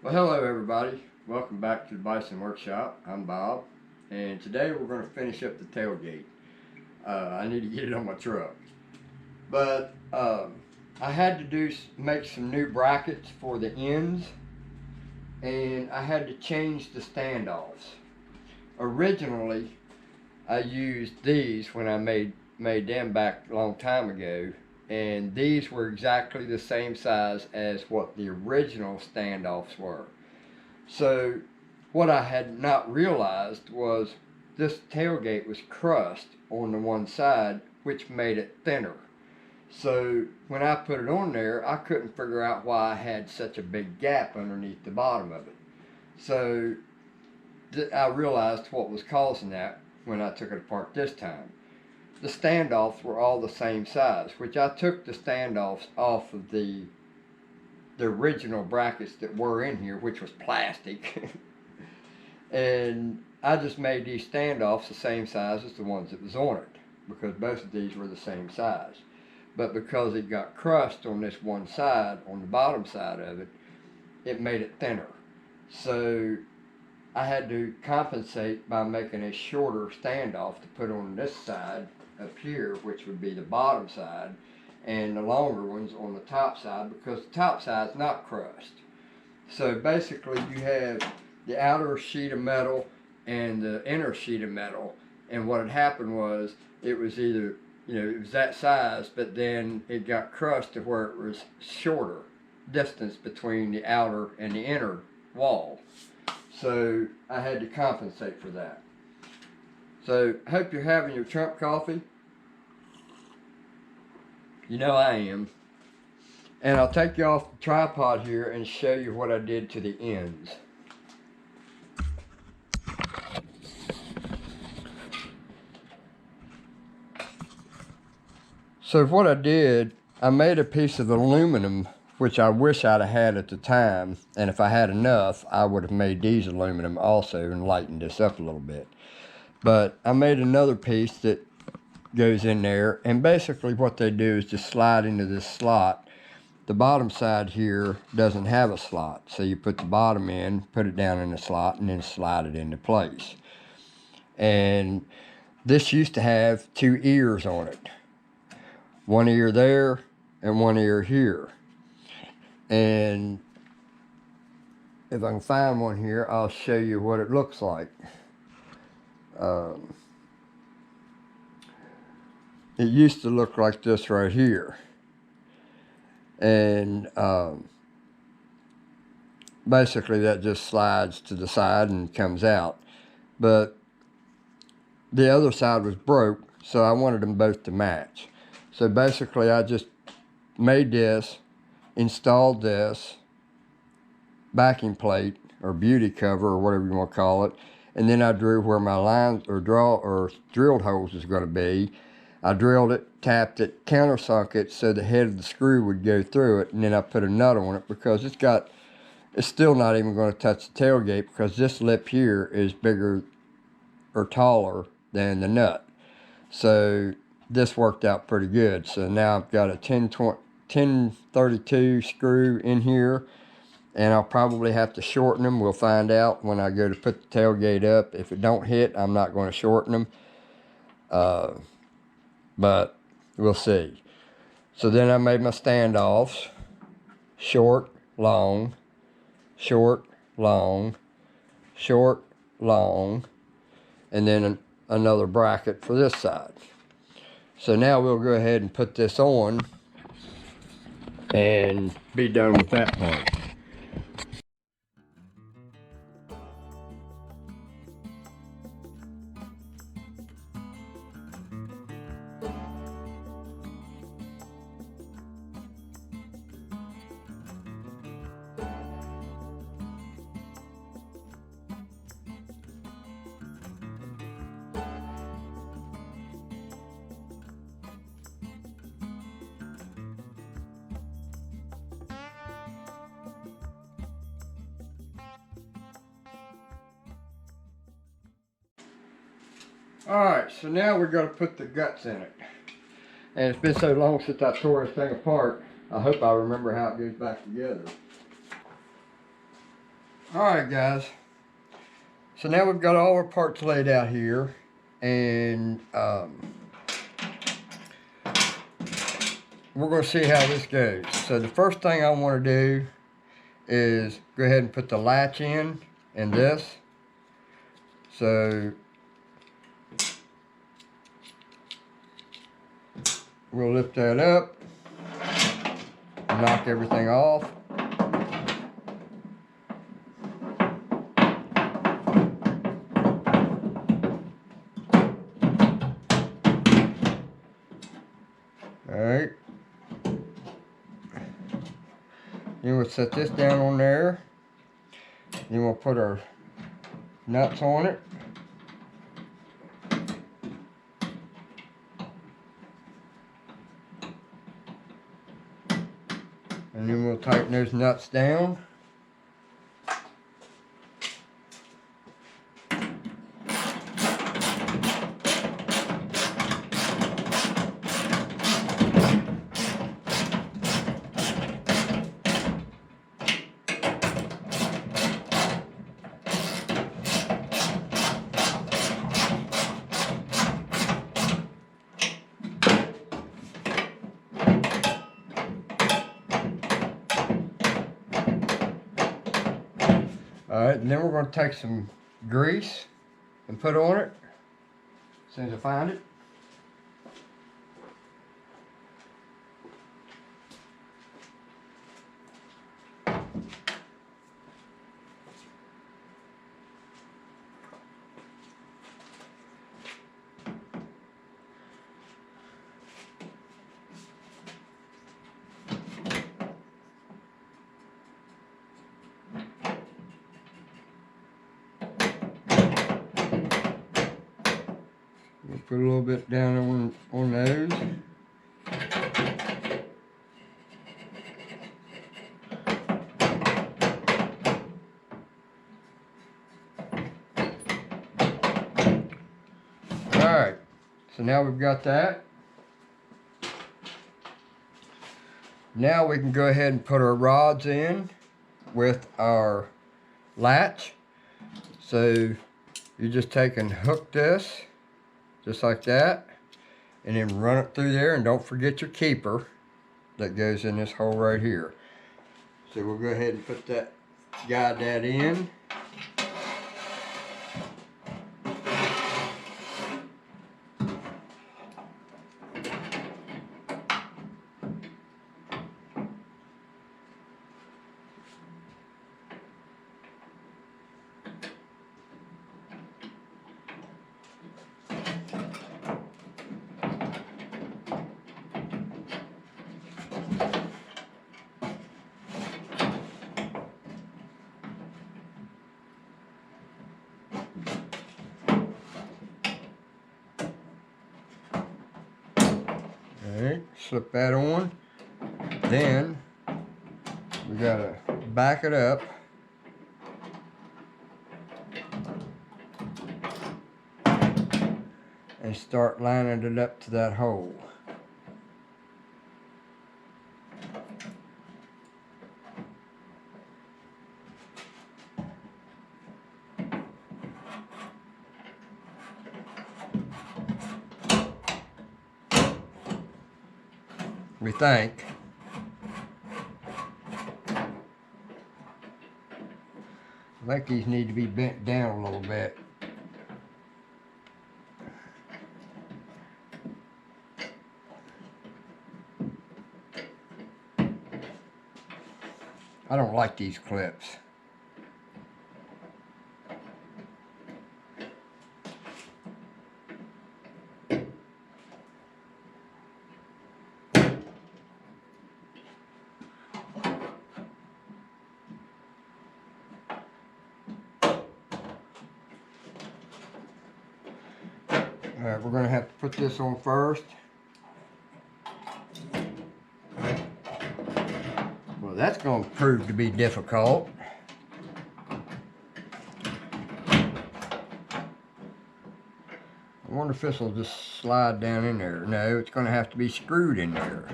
Well, hello everybody. Welcome back to the Bison Workshop. I'm Bob, and today we're going to finish up the tailgate. I need to get it on my truck, but I had to make some new brackets for the ends, and I had to change the standoffs. Originally, I used these when I made them back a long time ago, and these were exactly the same size as what the original standoffs were. So what I had not realized was this tailgate was crust on the one side, which made it thinner. So when I put it on there, I couldn't figure out why I had such a big gap underneath the bottom of it. So I realized what was causing that when I took it apart this time. The standoffs were all the same size, which I took the standoffs off of the original brackets that were in here, which was plastic. And I just made these standoffs the same size as the ones that was on it, because both of these were the same size. But because it got crust on this one side, on the bottom side of it, it made it thinner. So I had to compensate by making a shorter standoff to put on this side up here, which would be the bottom side, and the longer ones on the top side, because the top side's not crust. So basically you have the outer sheet of metal and the inner sheet of metal, and what had happened was it was either, it was that size, but then it got crust to where it was shorter distance between the outer and the inner wall. So I had to compensate for that. So I hope you're having your Trump coffee. You know I am. And I'll take you off the tripod here and show you what I did to the ends. So what I did, I made a piece of aluminum, which I wish I'd have had at the time. And if I had enough, I would have made these aluminum also and lightened this up a little bit. But I made another piece that goes in there, and basically what they do is just slide into this slot. The bottom side here doesn't have a slot, so you put the bottom in, put it down in the slot, and then slide it into place. And this used to have two ears on it. One ear there and one ear here. And if I can find one here, I'll show you what it looks like. It used to look like this right here. And basically that just slides to the side and comes out. But the other side was broke, so I wanted them both to match. So basically I just made this, installed this backing plate or beauty cover or whatever you want to call it, and then I drew where my lines or drilled holes is going to be. I drilled it, tapped it, countersunk it so the head of the screw would go through it, and then I put a nut on it because it's still not even going to touch the tailgate because this lip here is bigger or taller than the nut. So this worked out pretty good. So now I've got a 1032 screw in here, and I'll probably have to shorten them. We'll find out when I go to put the tailgate up. If it don't hit, I'm not going to shorten them. But we'll see. So then I made my standoffs. Short, long, short, long, short, long, and then another bracket for this side. So now we'll go ahead and put this on and be done with that part. Alright, so now we're going to put the guts in it. And it's been so long since I tore this thing apart, I hope I remember how it goes back together. Alright guys, so now we've got all our parts laid out here, and we're going to see how this goes. So the first thing I want to do is go ahead and put the latch in this. So we'll lift that up, knock everything off. Alright. Then we'll set this down on there. Then we'll put our nuts on it. And then we'll tighten those nuts down. Alright, and then we're going to take some grease and put on it as soon as I find it. We'll put a little bit down on those. Alright, so now we've got that. Now we can go ahead and put our rods in with our latch. So you just take and hook this just like that, and then run it through there, and don't forget your keeper that goes in this hole right here. So we'll go ahead and put that, guide that in. Alright, slip that on. Then we gotta back it up and start lining it up to that hole. We think. I think these need to be bent down a little bit. I don't like these clips. Alright, we're going to have to put this on first. Well, that's going to prove to be difficult. I wonder if this will just slide down in there. No, it's going to have to be screwed in there.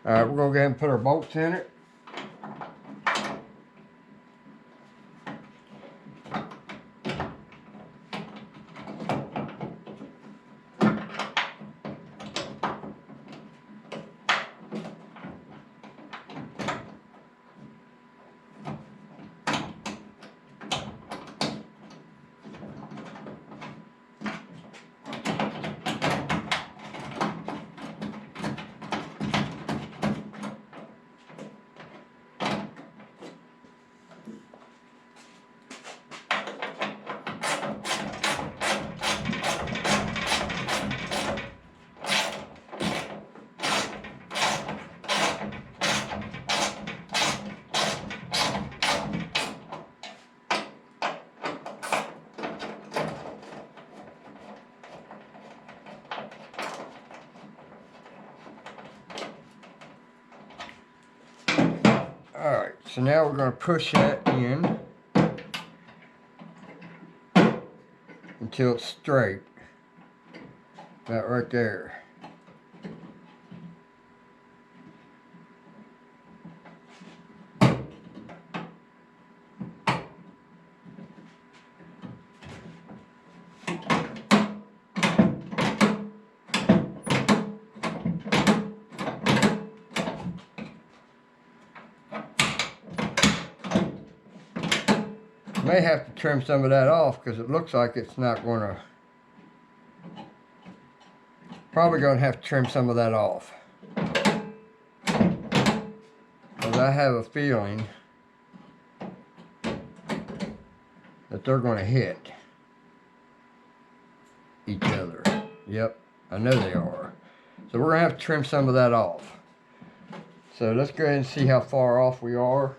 Alright, we're going to go ahead and put our bolts in it. Alright, so now we're going to push that in until it's straight. About right there. May have to trim some of that off because it looks like it's not going to. Probably going to have to trim some of that off. Because I have a feeling that they're going to hit each other. Yep, I know they are. So we're going to have to trim some of that off. So let's go ahead and see how far off we are.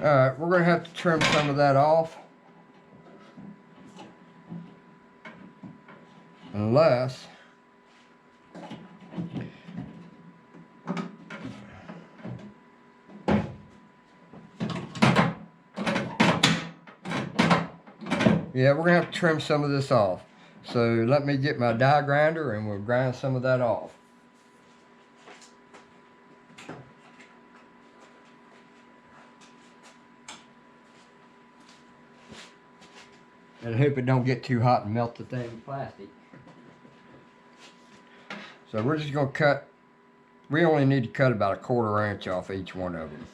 Alright, we're going to have to trim some of that off. Unless yeah, we're going to have to trim some of this off. So let me get my die grinder and we'll grind some of that off. And I hope it don't get too hot and melt the thing plastic. So we're just going to cut, we only need to cut about 1/4 inch off each one of them.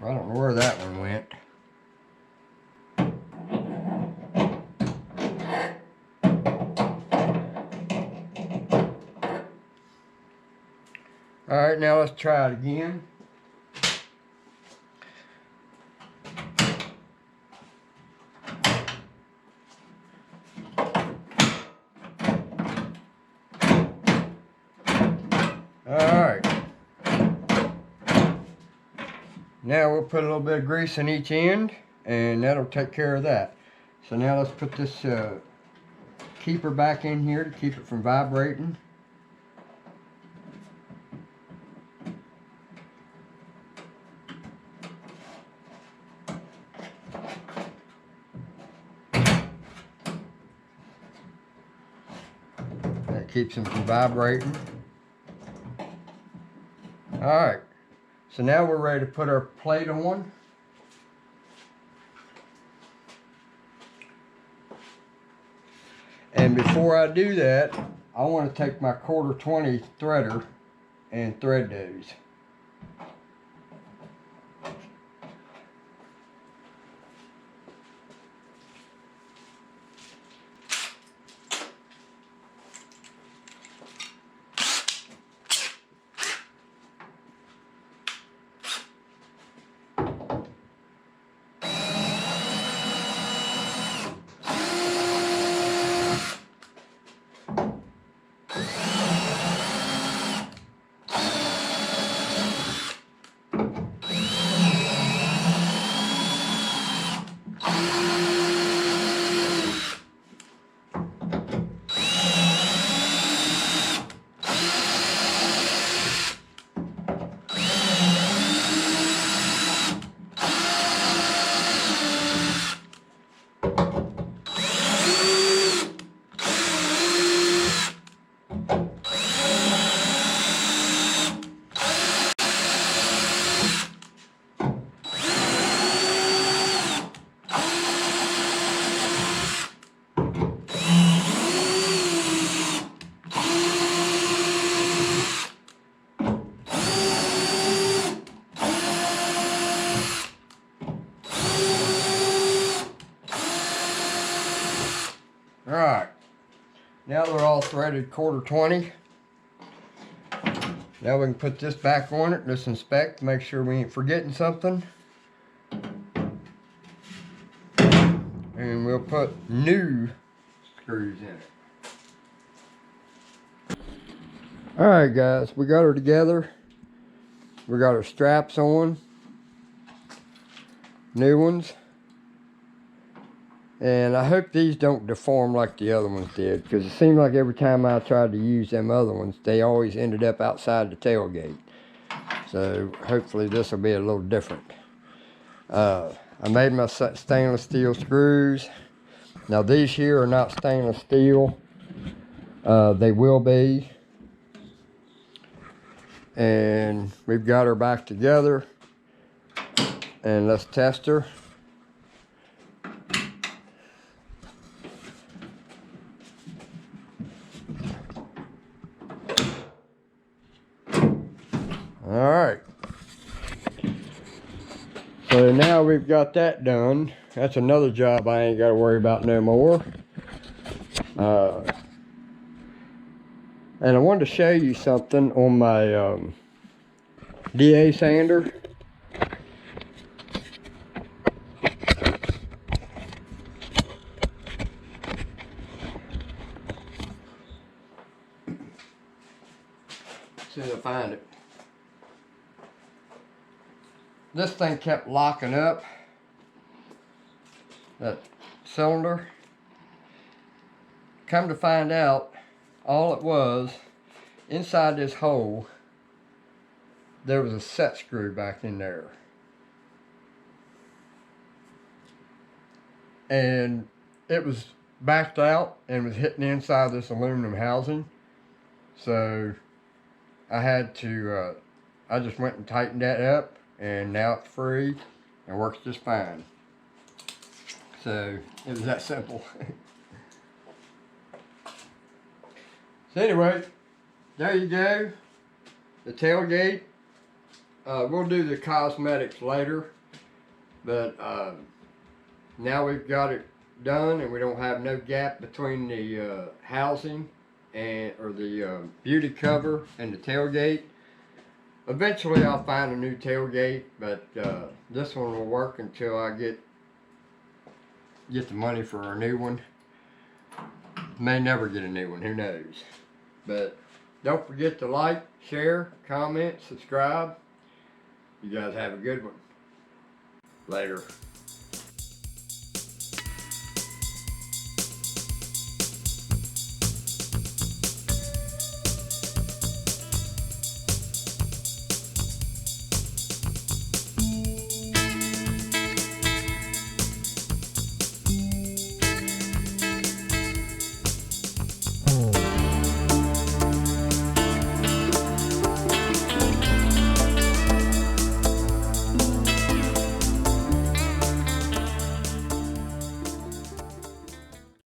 I don't know where that one went. Alright, now let's try it again. Alright. Now we'll put a little bit of grease in each end, and that'll take care of that. So now let's put this keeper back in here to keep it from vibrating. That keeps them from vibrating. Alright, so now we're ready to put our plate on. And before I do that, I want to take my 1/4-20 threader and thread those. Alright, now they're all threaded 1/4-20. Now we can put this back on it. Let's inspect, make sure we ain't forgetting something. And we'll put new screws in it. Alright guys, we got her together. We got our straps on. New ones. And I hope these don't deform like the other ones did, because it seemed like every time I tried to use them other ones, they always ended up outside the tailgate. So hopefully this will be a little different. I made my stainless steel screws. Now these here are not stainless steel. They will be. And we've got her back together. And let's test her. Alright, so now we've got that done. That's another job I ain't got to worry about no more. And I wanted to show you something on my DA sander. As soon as I find it. This thing kept locking up, that cylinder. Come to find out, all it was, inside this hole, there was a set screw back in there. And it was backed out and was hitting inside this aluminum housing. So I had to, I just went and tightened that up. And now it's free and works just fine. So it was that simple. So anyway, there you go. The tailgate we'll do the cosmetics later, but now we've got it done and we don't have no gap between the housing and or the beauty cover and the tailgate. Eventually I'll find a new tailgate, but this one will work until I get the money for a new one. May never get a new one, who knows. But don't forget to like, share, comment, subscribe. You guys have a good one. Later.